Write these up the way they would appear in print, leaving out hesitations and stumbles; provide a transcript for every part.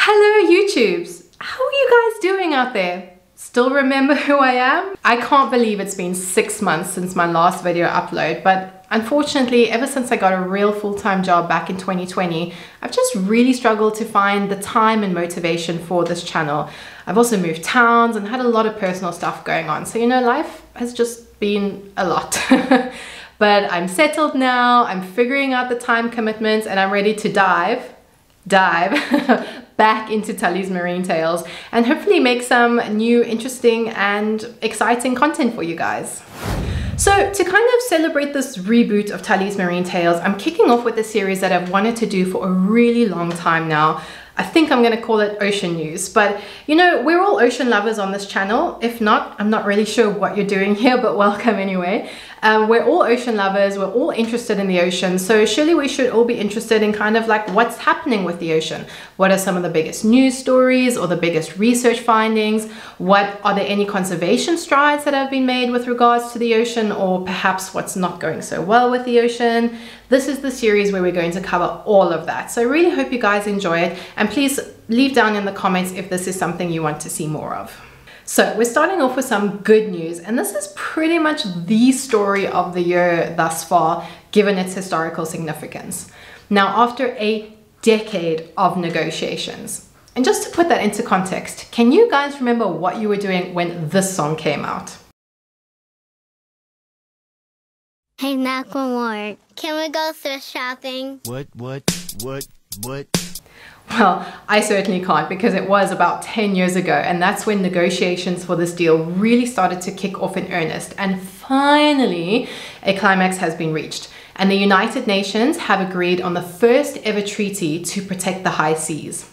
Hello YouTubes! How are you guys doing out there? Still remember who I am? I can't believe it's been 6 months since my last video upload, but unfortunately ever since I got a real full-time job back in 2020, I've just really struggled to find the time and motivation for this channel. I've also moved towns and had a lot of personal stuff going on, so you know, life has just been a lot. But I'm settled now, I'm figuring out the time commitments, and I'm ready to dive back into TellysMarineTales and hopefully make some new, interesting and exciting content for you guys. So to kind of celebrate this reboot of TellysMarineTales, I'm kicking off with a series that I've wanted to do for a really long time now. I think I'm going to call it Ocean News, but you know, we're all ocean lovers on this channel. If not, I'm not really sure what you're doing here, but welcome anyway. We're all ocean lovers, we're all interested in the ocean, so surely we should all be interested in kind of like what's happening with the ocean. What are some of the biggest news stories or the biggest research findings? What are there any conservation strides that have been made with regards to the ocean, or perhaps what's not going so well with the ocean? This is the series where we're going to cover all of that. So I really hope you guys enjoy it, and please leave down in the comments if this is something you want to see more of. So we're starting off with some good news, and this is pretty much the story of the year thus far, given its historical significance. Now, after a decade of negotiations, and just to put that into context, can you guys remember what you were doing when this song came out? Hey, Macklemore, can we go thrift shopping? What? Well, I certainly can't, because it was about 10 years ago, and that's when negotiations for this deal really started to kick off in earnest, and finally a climax has been reached, and the United Nations have agreed on the first ever treaty to protect the high seas.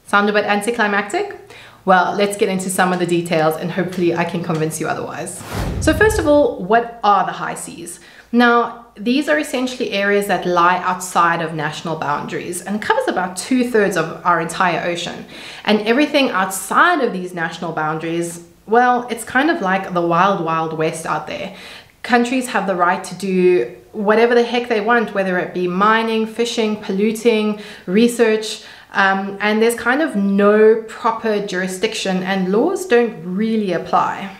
Sound a bit anticlimactic? Well, let's get into some of the details and hopefully I can convince you otherwise. So first of all, what are the high seas? Now, these are essentially areas that lie outside of national boundaries and covers about 2/3 of our entire ocean. And everything outside of these national boundaries, well, it's kind of like the wild, wild west out there. Countries have the right to do whatever the heck they want, whether it be mining, fishing, polluting, research, and there's kind of no proper jurisdiction, and laws don't really apply.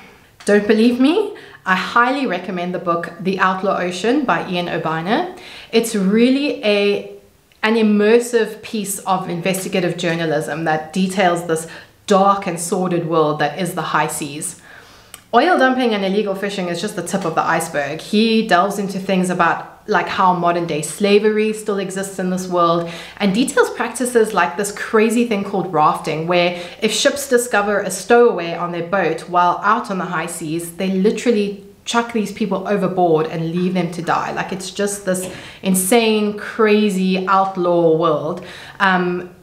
Don't believe me? I highly recommend the book The Outlaw Ocean by Ian O'Biner. It's really an immersive piece of investigative journalism that details this dark and sordid world that is the high seas. Oil dumping and illegal fishing is just the tip of the iceberg. He delves into things about like how modern day slavery still exists in this world, and details practices like this crazy thing called rafting, where if ships discover a stowaway on their boat while out on the high seas, they literally chuck these people overboard and leave them to die. Like, it's just this insane, crazy outlaw world.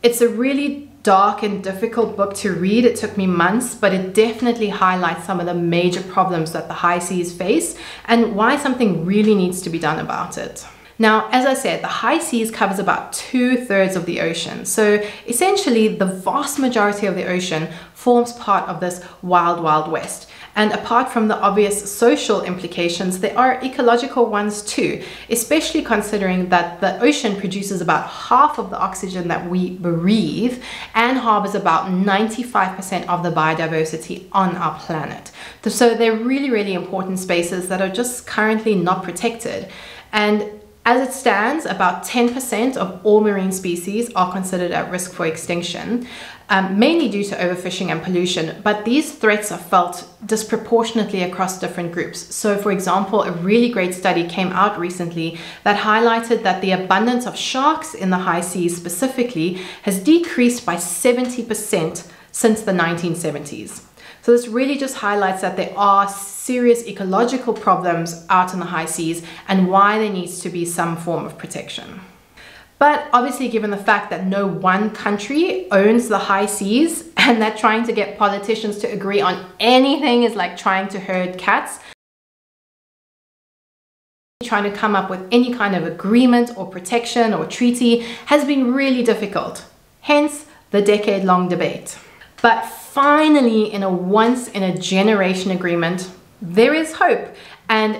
It's a really dark and difficult book to read. It took me months, but it definitely highlights some of the major problems that the high seas face and why something really needs to be done about it. Now, as I said, the high seas covers about 2/3 of the ocean. So essentially the vast majority of the ocean forms part of this wild, wild west. And apart from the obvious social implications, there are ecological ones too, especially considering that the ocean produces about half of the oxygen that we breathe and harbors about 95% of the biodiversity on our planet. So they're really, really important spaces that are just currently not protected. And as it stands, about 10% of all marine species are considered at risk for extinction, mainly due to overfishing and pollution, but these threats are felt disproportionately across different groups. So for example, a really great study came out recently that highlighted that the abundance of sharks in the high seas specifically has decreased by 70% since the 1970s. So this really just highlights that there are serious ecological problems out in the high seas and why there needs to be some form of protection. But obviously, given the fact that no one country owns the high seas and that trying to get politicians to agree on anything is like trying to herd cats, trying to come up with any kind of agreement or protection or treaty has been really difficult. Hence the decade-long debate. But finally, in a once-in-a-generation agreement, there is hope, and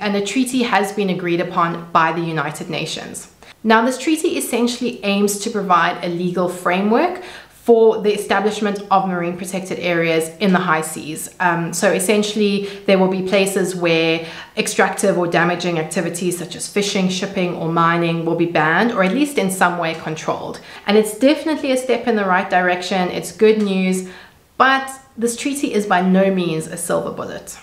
a treaty has been agreed upon by the United Nations. Now, this treaty essentially aims to provide a legal framework for the establishment of marine protected areas in the high seas. So essentially, there will be places where extractive or damaging activities such as fishing, shipping, or mining will be banned, or at least in some way controlled. And it's definitely a step in the right direction. It's good news, but this treaty is by no means a silver bullet.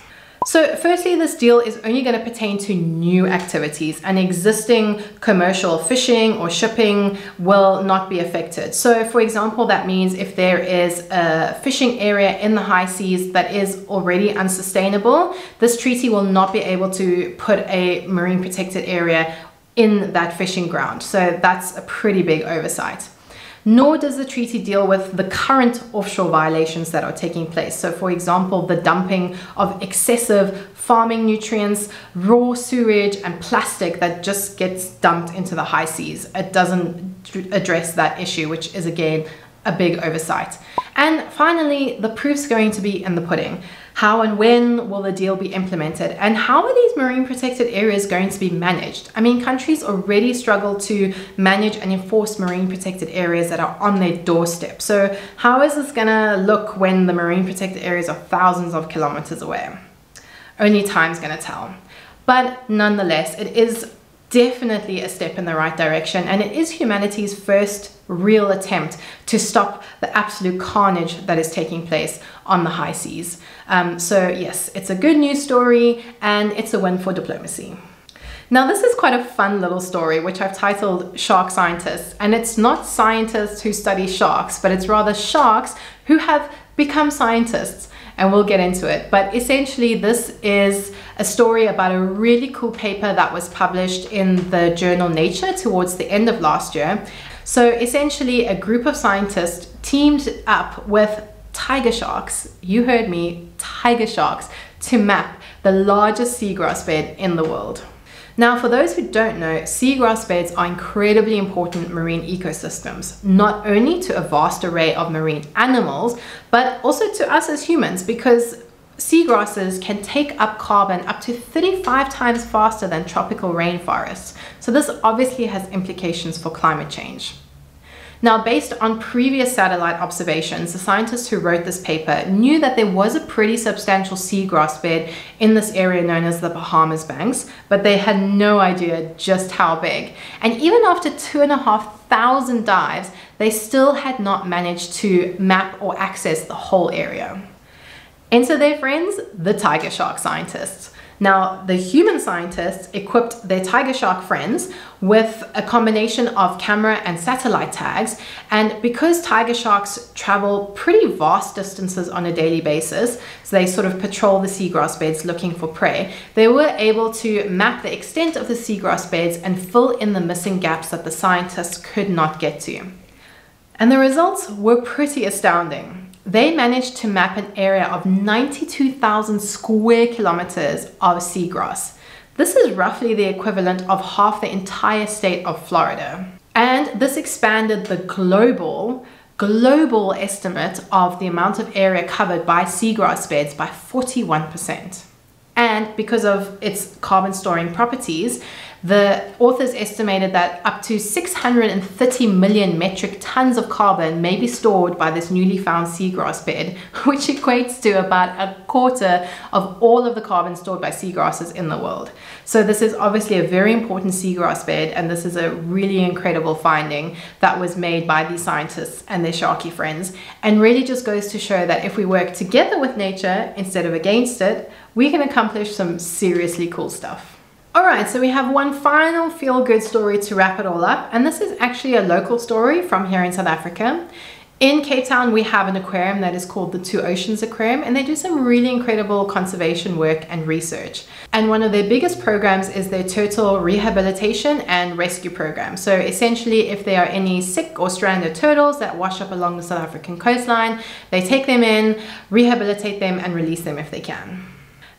So firstly, this deal is only going to pertain to new activities, and existing commercial fishing or shipping will not be affected. So for example, that means if there is a fishing area in the high seas that is already unsustainable, this treaty will not be able to put a marine protected area in that fishing ground. So that's a pretty big oversight. Nor does the treaty deal with the current offshore violations that are taking place. So for example, the dumping of excessive farming nutrients, raw sewage, and plastic that just gets dumped into the high seas. It doesn't address that issue, which is again a big oversight. And finally, the proof's going to be in the pudding. How and when will the deal be implemented? And how are these marine protected areas going to be managed? I mean, countries already struggle to manage and enforce marine protected areas that are on their doorstep. So how is this gonna look when the marine protected areas are thousands of kilometers away? Only time's gonna tell. But nonetheless, it is definitely a step in the right direction, and it is humanity's first real attempt to stop the absolute carnage that is taking place on the high seas. So yes, it's a good news story, and it's a win for diplomacy. Now this is quite a fun little story which I've titled Shark Scientists, and it's not scientists who study sharks, but it's rather sharks who have become scientists, and we'll get into it. But essentially this is a story about a really cool paper that was published in the journal Nature towards the end of last year. So essentially a group of scientists teamed up with tiger sharks, you heard me, tiger sharks, to map the largest seagrass bed in the world. Now, for those who don't know, seagrass beds are incredibly important marine ecosystems, not only to a vast array of marine animals, but also to us as humans, because seagrasses can take up carbon up to 35 times faster than tropical rainforests. So this obviously has implications for climate change. Now, based on previous satellite observations, the scientists who wrote this paper knew that there was a pretty substantial seagrass bed in this area known as the Bahamas Banks, but they had no idea just how big. And even after 2,500 dives, they still had not managed to map or access the whole area. Enter their friends, the tiger shark scientists. Now, the human scientists equipped their tiger shark friends with a combination of camera and satellite tags, and because tiger sharks travel pretty vast distances on a daily basis, so they sort of patrol the seagrass beds looking for prey, they were able to map the extent of the seagrass beds and fill in the missing gaps that the scientists could not get to. And the results were pretty astounding. They managed to map an area of 92,000 square kilometers of seagrass. This is roughly the equivalent of half the entire state of Florida. And this expanded the global estimate of the amount of area covered by seagrass beds by 41%. And because of its carbon storing properties, the authors estimated that up to 630 million metric tons of carbon may be stored by this newly found seagrass bed, which equates to about a quarter of all of the carbon stored by seagrasses in the world. So this is obviously a very important seagrass bed, and this is a really incredible finding that was made by these scientists and their sharky friends, and really just goes to show that if we work together with nature instead of against it, we can accomplish some seriously cool stuff. Alright, so we have one final feel-good story to wrap it all up, and this is actually a local story from here in South Africa. In Cape Town, we have an aquarium that is called the Two Oceans Aquarium, and they do some really incredible conservation work and research. And one of their biggest programs is their turtle rehabilitation and rescue program. So essentially, if there are any sick or stranded turtles that wash up along the South African coastline, they take them in, rehabilitate them, and release them if they can.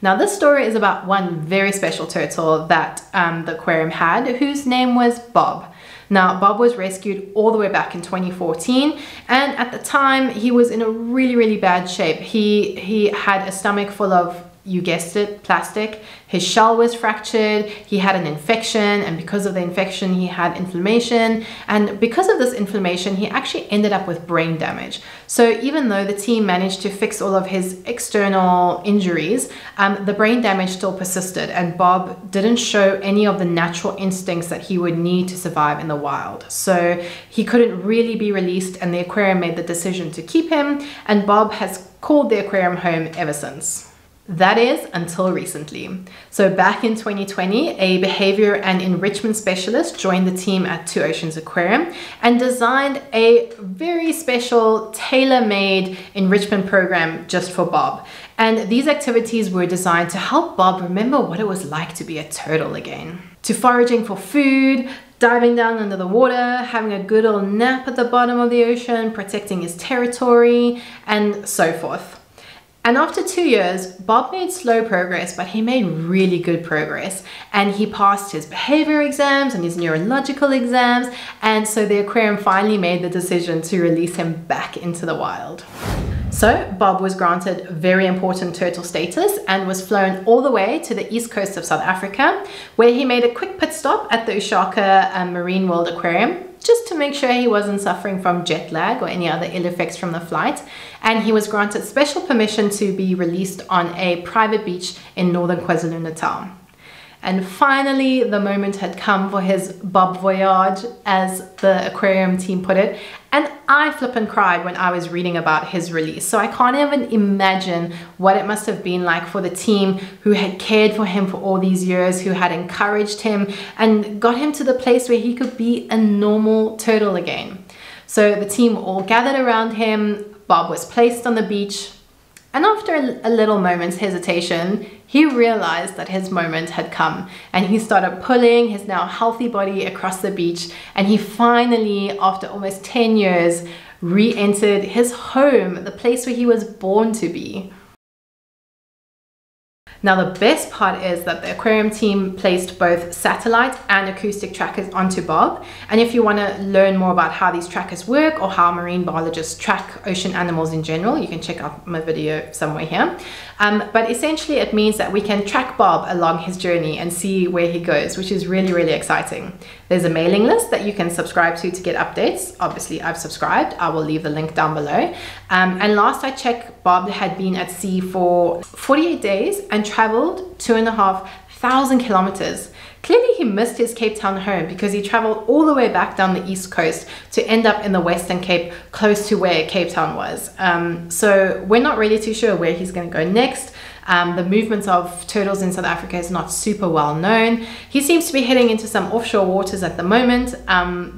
Now this story is about one very special turtle that the aquarium had, whose name was Bob. Now Bob was rescued all the way back in 2014, and at the time he was in a really bad shape. He had a stomach full of you guessed it, plastic. His shell was fractured, he had an infection, and because of the infection he had inflammation, and because of this inflammation he actually ended up with brain damage. So even though the team managed to fix all of his external injuries, the brain damage still persisted, and Bob didn't show any of the natural instincts that he would need to survive in the wild. So he couldn't really be released, and the aquarium made the decision to keep him, and Bob has called the aquarium home ever since. That is, until recently. So back in 2020, a behavior and enrichment specialist joined the team at Two Oceans Aquarium and designed a very special tailor-made enrichment program just for Bob. And these activities were designed to help Bob remember what it was like to be a turtle again. To foraging for food, diving down under the water, having a good old nap at the bottom of the ocean, protecting his territory, and so forth. And after 2 years, Bob made slow progress, but he made really good progress. And he passed his behavior exams and his neurological exams. And so the aquarium finally made the decision to release him back into the wild. So Bob was granted very important turtle status and was flown all the way to the east coast of South Africa, where he made a quick pit stop at the Ushaka Marine World Aquarium, just to make sure he wasn't suffering from jet lag or any other ill effects from the flight. And he was granted special permission to be released on a private beach in northern KwaZulu-Natal. And finally, the moment had come for his Bob voyage, as the aquarium team put it. And I flippin' cried when I was reading about his release. So I can't even imagine what it must have been like for the team who had cared for him for all these years, who had encouraged him and got him to the place where he could be a normal turtle again. So the team all gathered around him. Bob was placed on the beach. And after a little moment's hesitation, he realized that his moment had come, and he started pulling his now healthy body across the beach, and he finally, after almost 10 years, re-entered his home, the place where he was born to be. Now the best part is that the aquarium team placed both satellite and acoustic trackers onto Bob, and if you want to learn more about how these trackers work or how marine biologists track ocean animals in general, you can check out my video somewhere here. But essentially it means that we can track Bob along his journey and see where he goes, which is really, really exciting. There's a mailing list that you can subscribe to get updates. Obviously I've subscribed. I will leave the link down below. And last I checked, Bob had been at sea for 48 days and traveled 2,500 kilometers. Clearly he missed his Cape Town home because he traveled all the way back down the east coast to end up in the Western Cape, close to where Cape Town was. So we're not really too sure where he's going to go next. The movements of turtles in South Africa is not super well known. He seems to be heading into some offshore waters at the moment,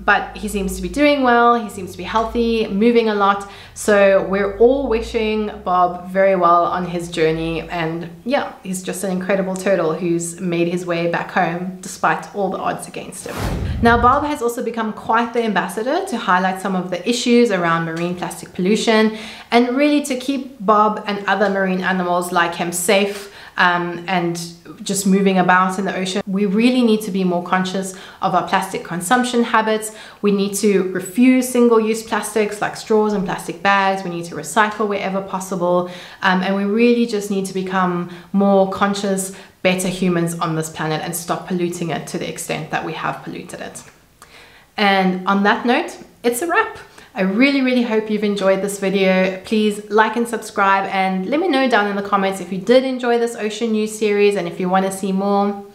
but he seems to be doing well. He seems to be healthy, moving a lot. So we're all wishing Bob very well on his journey. And yeah, he's just an incredible turtle who's made his way back home despite all the odds against him. Now, Bob has also become quite the ambassador to highlight some of the issues around marine plastic pollution and really to keep Bob and other marine animals like him safe and just moving about in the ocean. We really need to be more conscious of our plastic consumption habits. We need to refuse single-use plastics like straws and plastic bags. We need to recycle wherever possible. And we really just need to become more conscious, better humans on this planet and stop polluting it to the extent that we have polluted it. And on that note, it's a wrap. I really, really hope you've enjoyed this video. Please like and subscribe and let me know down in the comments if you did enjoy this ocean news series and if you want to see more.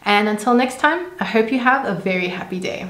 And until next time, I hope you have a very happy day.